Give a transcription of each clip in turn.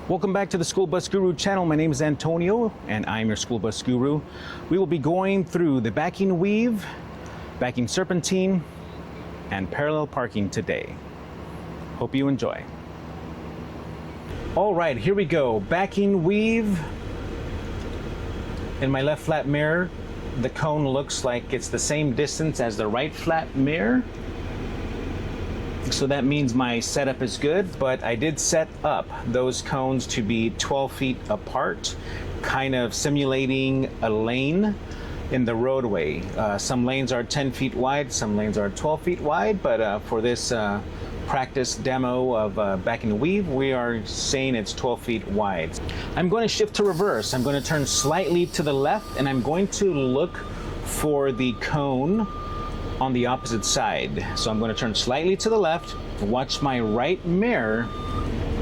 Welcome back to the School Bus Guru channel. My name is Antonio and I'm your School Bus Guru. We will be going through the backing weave, backing serpentine, and parallel parking today. Hope you enjoy. All right, here we go. Backing weave. In my left flat mirror, the cone looks like it's the same distance as the right flat mirror. So that means my setup is good, but I did set up those cones to be 12 feet apart, kind of simulating a lane in the roadway. Some lanes are 10 feet wide, some lanes are 12 feet wide, but for this practice demo of backing weave, we are saying it's 12 feet wide. I'm going to shift to reverse. I'm going to turn slightly to the left, and I'm going to look for the cone on the opposite side. So I'm going to turn slightly to the left, watch my right mirror.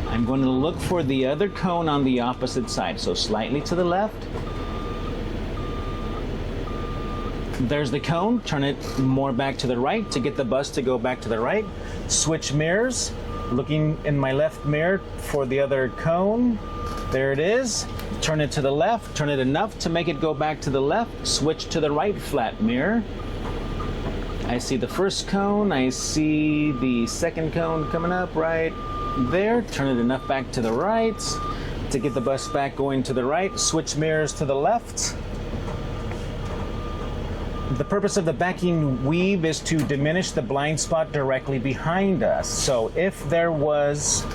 I'm going to look for the other cone on the opposite side. So slightly to the left. There's the cone. Turn it more back to the right to get the bus to go back to the right. Switch mirrors, looking in my left mirror for the other cone. There it is. Turn it to the left. Turn it enough to make it go back to the left. Switch to the right flat mirror. I see the first cone, I see the second cone coming up right there. Turn it enough back to the right to get the bus back going to the right. Switch mirrors to the left. The purpose of the backing weave is to diminish the blind spot directly behind us. So if there was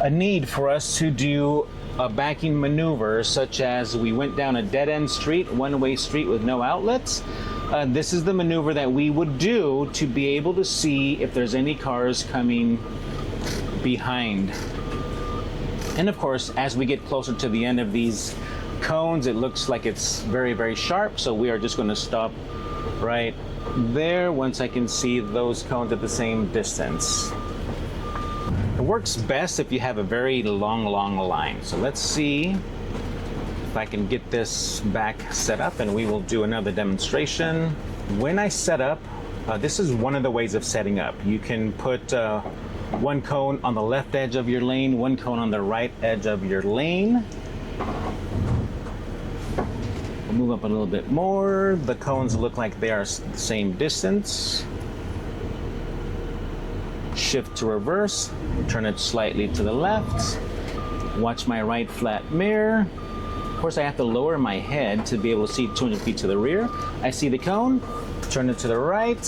a need for us to do a backing maneuver, such as we went down a dead-end street, one-way street with no outlets, this is the maneuver that we would do to be able to see if there's any cars coming behind. And of course, as we get closer to the end of these cones, it looks like it's very, very sharp. So we are just going to stop right there once I can see those cones at the same distance. It works best if you have a very long line. So let's see if I can get this back set up, and we will do another demonstration. When I set up, this is one of the ways of setting up. You can put one cone on the left edge of your lane, one cone on the right edge of your lane. We'll move up a little bit more. The cones look like they are the same distance. Shift to reverse, turn it slightly to the left. Watch my right flat mirror. Of course, I have to lower my head to be able to see 200 feet to the rear. I see the cone, turn it to the right.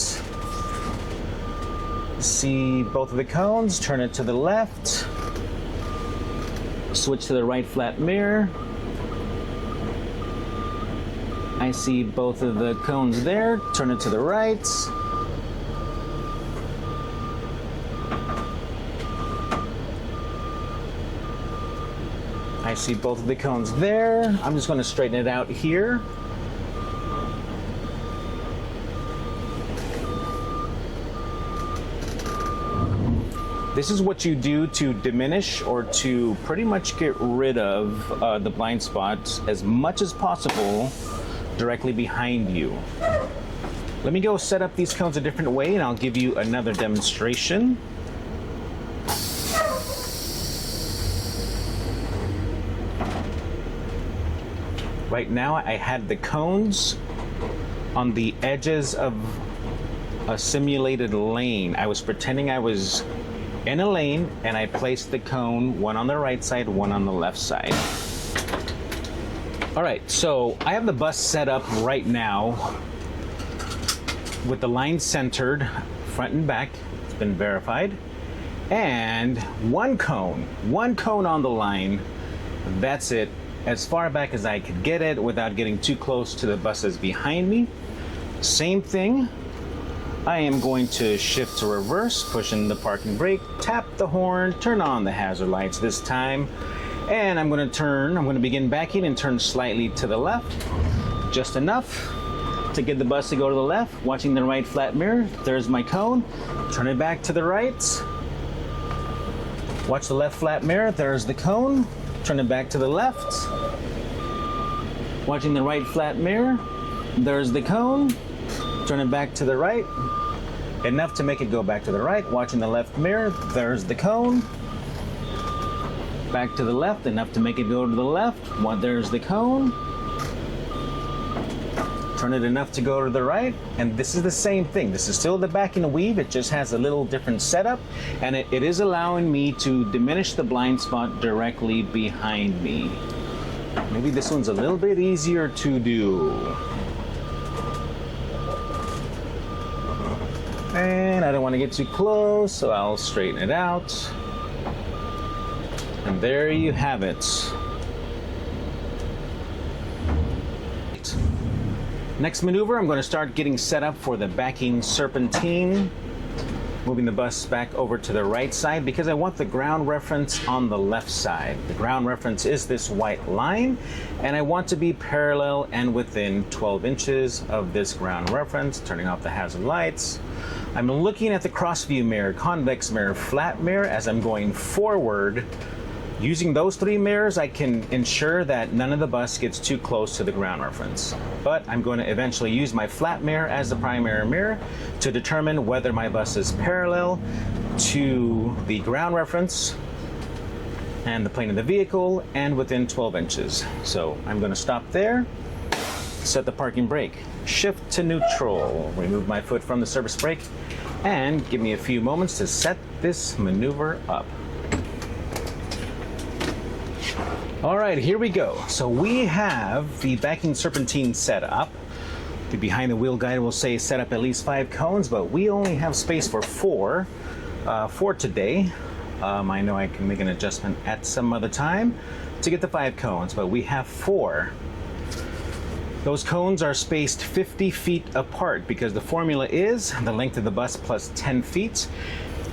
See both of the cones, turn it to the left. Switch to the right flat mirror. I see both of the cones there, turn it to the right. I see both of the cones there. I'm just going to straighten it out here. This is what you do to diminish or to pretty much get rid of the blind spots as much as possible directly behind you. Let me go set up these cones a different way, and I'll give you another demonstration. Right now, I had the cones on the edges of a simulated lane. I was pretending I was in a lane, and I placed the cone, one on the right side, one on the left side. All right, so I have the bus set up right now with the line centered, front and back. It's been verified. And one cone on the line. That's it. As far back as I could get it without getting too close to the buses behind me. Same thing. I am going to shift to reverse, pushing the parking brake, tap the horn, turn on the hazard lights this time. And I'm going to begin backing and turn slightly to the left. Just enough to get the bus to go to the left. Watching the right flat mirror. There's my cone. Turn it back to the right. Watch the left flat mirror. There's the cone. Turn it back to the left. Watching the right flat mirror. There's the cone. Turn it back to the right. Enough to make it go back to the right. Watching the left mirror. There's the cone. back to the left, enough to make it go to the left. There's the cone. Turn it enough to go to the right, and this is the same thing. This is still the backing weave, it just has a little different setup, and it is allowing me to diminish the blind spot directly behind me. Maybe this one's a little bit easier to do. And I don't want to get too close, so I'll straighten it out. And there you have it. Next maneuver, I'm going to start getting set up for the backing serpentine. Moving the bus back over to the right side because I want the ground reference on the left side. The ground reference is this white line, and I want to be parallel and within 12 inches of this ground reference, turning off the hazard lights. I'm looking at the cross view mirror, convex mirror, flat mirror as I'm going forward. Using those three mirrors, I can ensure that none of the bus gets too close to the ground reference. But I'm going to eventually use my flat mirror as the primary mirror to determine whether my bus is parallel to the ground reference and the plane of the vehicle and within 12 inches. So I'm going to stop there, set the parking brake, shift to neutral, remove my foot from the service brake, and give me a few moments to set this maneuver up. All right, here we go. So we have the backing serpentine set up. The behind the wheel guide will say set up at least 5 cones, but we only have space for 4 for today. I know I can make an adjustment at some other time to get the 5 cones, but we have 4. Those cones are spaced 50 feet apart because the formula is the length of the bus plus 10 feet.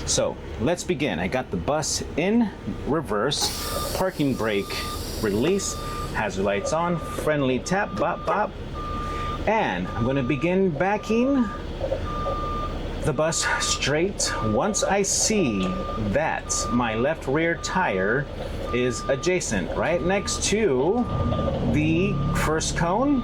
So let's begin. I got the bus in reverse, parking brake release, hazard lights on, friendly tap, bop, bop. And I'm going to begin backing the bus straight once I see that my left rear tire is adjacent, right next to the first cone.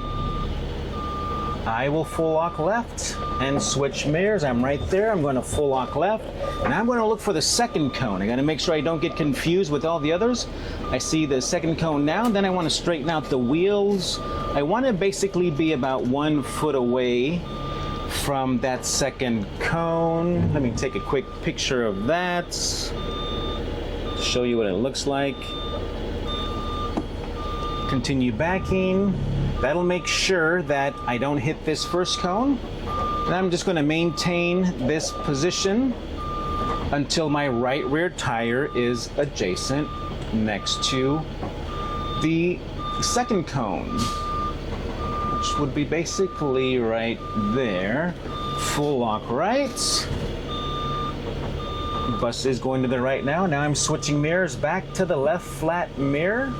I will full lock left and switch mirrors. I'm right there. I'm going to full lock left, and I'm going to look for the second cone. I got to make sure I don't get confused with all the others. I see the second cone now. Then I want to straighten out the wheels. I want to basically be about 1 foot away from that second cone. Let me take a quick picture of that to show you what it looks like. Continue backing. That'll make sure that I don't hit this first cone. And I'm just going to maintain this position until my right rear tire is adjacent next to the second cone, which would be basically right there. Full lock right. Bus is going to the right now. Now I'm switching mirrors back to the left flat mirror.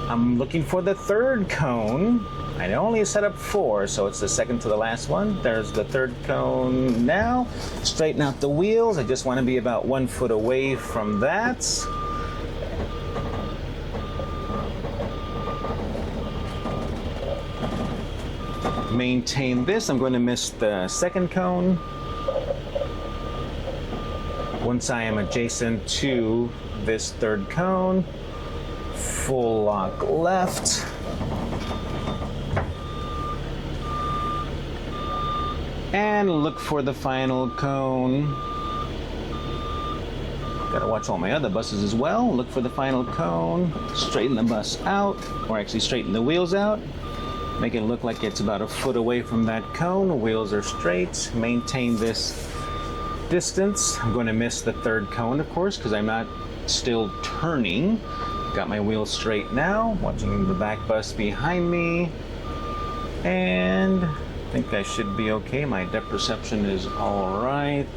I'm looking for the third cone. I only set up 4, so it's the second to the last one. There's the third cone now. Straighten out the wheels. I just want to be about 1 foot away from that. Maintain this. I'm going to miss the second cone. Once I am adjacent to this third cone, full lock left. And look for the final cone. Gotta watch all my other buses as well. Look for the final cone. Straighten the bus out, or actually straighten the wheels out. Make it look like it's about 1 foot away from that cone. The wheels are straight. Maintain this distance. I'm going to miss the third cone, of course, because I'm not still turning. Got my wheels straight now. Watching the back bus behind me. And I think I should be okay. My depth perception is all right.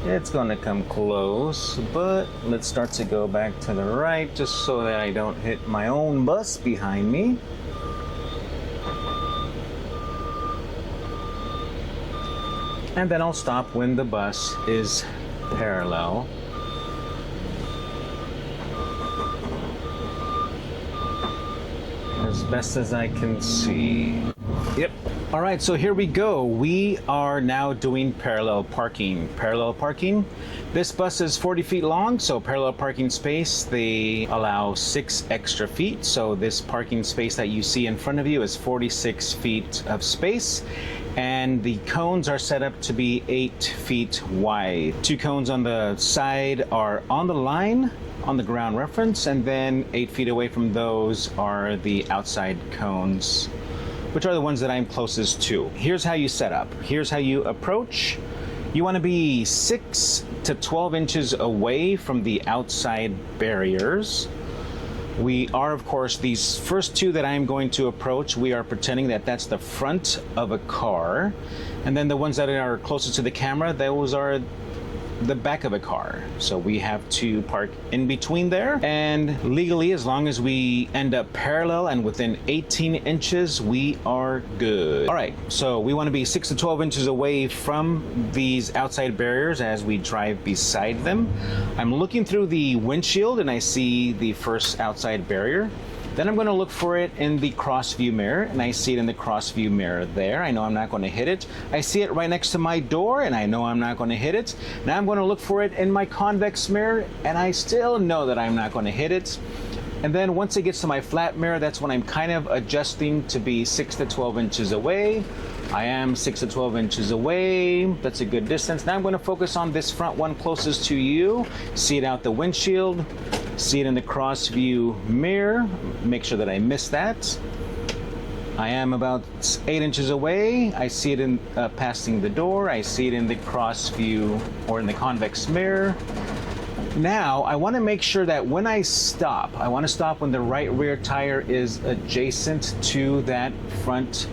It's going to come close, but let's start to go back to the right just so that I don't hit my own bus behind me. And then I'll stop when the bus is parallel. As best as I can see. Yep. All right, so here we go. We are now doing parallel parking. Parallel parking. This bus is 40 feet long, so parallel parking space, they allow 6 extra feet. So this parking space that you see in front of you is 46 feet of space. And the cones are set up to be 8 feet wide. 2 cones on the side are on the line, on the ground reference, and then 8 feet away from those are the outside cones, which are the ones that I'm closest to. Here's how you set up. Here's how you approach. You want to be 6 to 12 inches away from the outside barriers. We are, of course, these first 2 that I'm going to approach, we are pretending that that's the front of a car. And then the ones that are closest to the camera, those are the back of a car. So we have to park in between there, and legally, as long as we end up parallel and within 18 inches, we are good. All right, so we want to be 6 to 12 inches away from these outside barriers as we drive beside them. I'm looking through the windshield and I see the first outside barrier. Then I'm going to look for it in the cross view mirror, and I see it in the cross view mirror there. I know I'm not going to hit it. I see it right next to my door, and I know I'm not going to hit it. Now I'm going to look for it in my convex mirror, and I still know that I'm not going to hit it. And then once it gets to my flat mirror, that's when I'm kind of adjusting to be 6 to 12 inches away. I am 6 to 12 inches away. That's a good distance. Now I'm going to focus on this front one closest to you. See it out the windshield. See it in the cross view mirror. Make sure that I miss that. I am about 8 inches away. I see it in passing the door. I see it in the cross view or in the convex mirror. Now, I want to make sure that when I stop, I want to stop when the right rear tire is adjacent to that front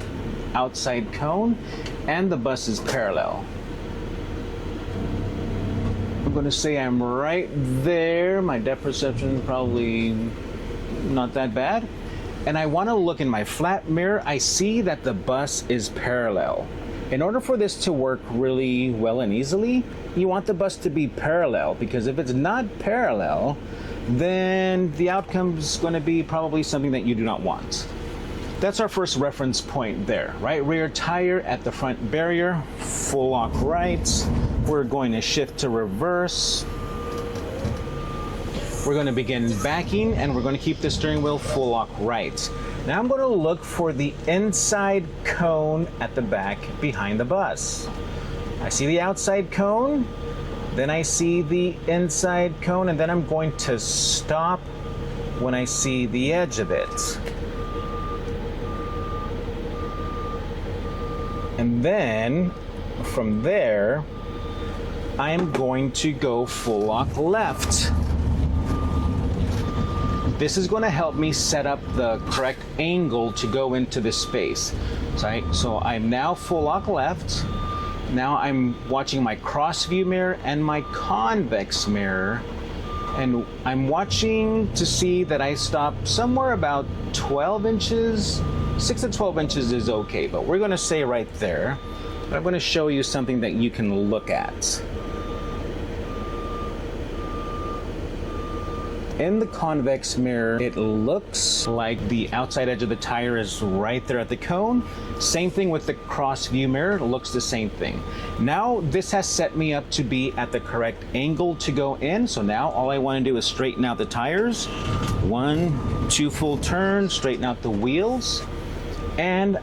outside cone and the bus is parallel. I'm going to say I'm right there. My depth perception probably not that bad. And I want to look in my flat mirror. I see that the bus is parallel. In order for this to work really well and easily, you want the bus to be parallel, because if it's not parallel, then the outcome is going to be probably something that you do not want. That's our first reference point there. Right rear tire at the front barrier, full lock right. We're going to shift to reverse. We're going to begin backing, and we're going to keep the steering wheel full lock right. Now I'm going to look for the inside cone at the back behind the bus. I see the outside cone, then I see the inside cone, and then I'm going to stop when I see the edge of it. And then from there, I'm going to go full lock left. This is going to help me set up the correct angle to go into this space. So I'm now full lock left. Now I'm watching my cross view mirror and my convex mirror, and I'm watching to see that I stop somewhere about 12 inches. 6 to 12 inches is okay, but we're going to say right there. But I'm going to show you something that you can look at. In the convex mirror, it looks like the outside edge of the tire is right there at the cone. Same thing with the cross view mirror, it looks the same thing. Now this has set me up to be at the correct angle to go in. So now all I want to do is straighten out the tires. 1, 2 full turns, straighten out the wheels. And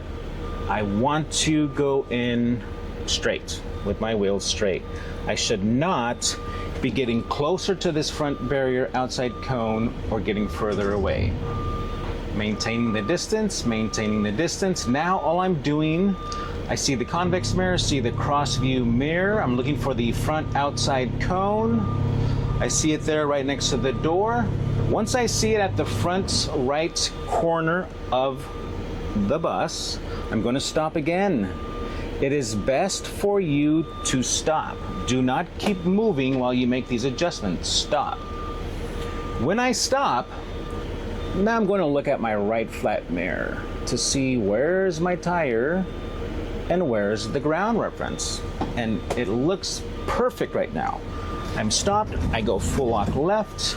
I want to go in straight with my wheels straight. I should not be getting closer to this front barrier outside cone or getting further away. Maintaining the distance, maintaining the distance. Now all I'm doing, I see the convex mirror, see the cross view mirror. I'm looking for the front outside cone. I see it there right next to the door. Once I see it at the front right corner of the bus, I'm going to stop again. It is best for you to stop. Do not keep moving while you make these adjustments. Stop. When I stop, now I'm going to look at my right flat mirror to see where's my tire and where's the ground reference. And it looks perfect right now. I'm stopped. I go full lock left.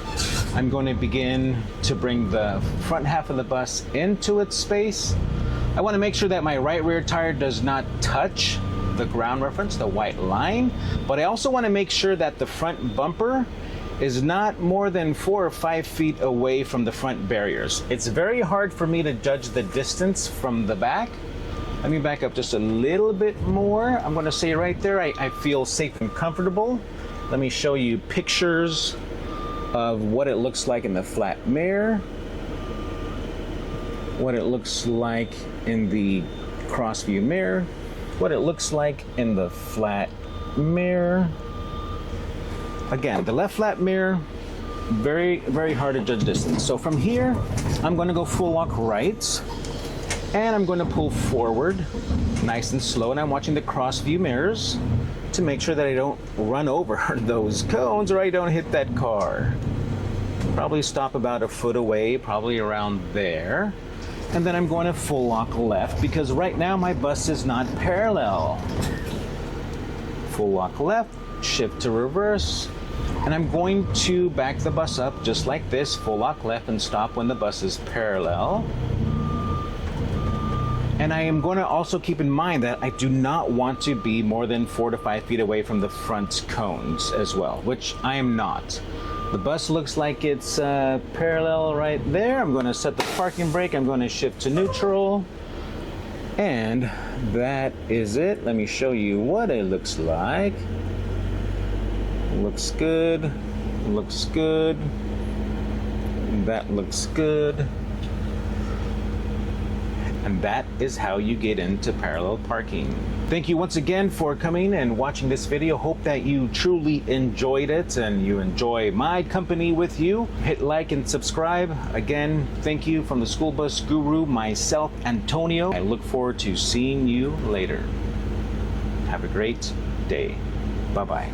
I'm going to begin to bring the front half of the bus into its space. I want to make sure that my right rear tire does not touch the ground reference, the white line, but I also want to make sure that the front bumper is not more than 4 or 5 feet away from the front barriers. It's very hard for me to judge the distance from the back. Let me back up just a little bit more. I'm going to say right there, I feel safe and comfortable. Let me show you pictures of what it looks like in the flat mirror, what it looks like in the cross view mirror, what it looks like in the flat mirror. Again, the left flat mirror, very, very hard to judge distance. So from here, I'm going to go full lock right, and I'm going to pull forward nice and slow, and I'm watching the cross view mirrors to make sure that I don't run over those cones or I don't hit that car. Probably stop about a foot away, probably around there. And then I'm going to full lock left because right now my bus is not parallel. Full lock left, shift to reverse, and I'm going to back the bus up just like this, full lock left, and stop when the bus is parallel. And I am going to also keep in mind that I do not want to be more than 4 to 5 feet away from the front cones as well, which I am not. The bus looks like it's parallel right there. I'm going to set the parking brake. I'm going to shift to neutral. And that is it. Let me show you what it looks like. Looks good. Looks good. That looks good. And that is how you get into parallel parking. Thank you once again for coming and watching this video. Hope that you truly enjoyed it and you enjoy my company with you. Hit like and subscribe. Again, thank you from the School Bus Guru, myself, Antonio. I look forward to seeing you later. Have a great day. Bye-bye.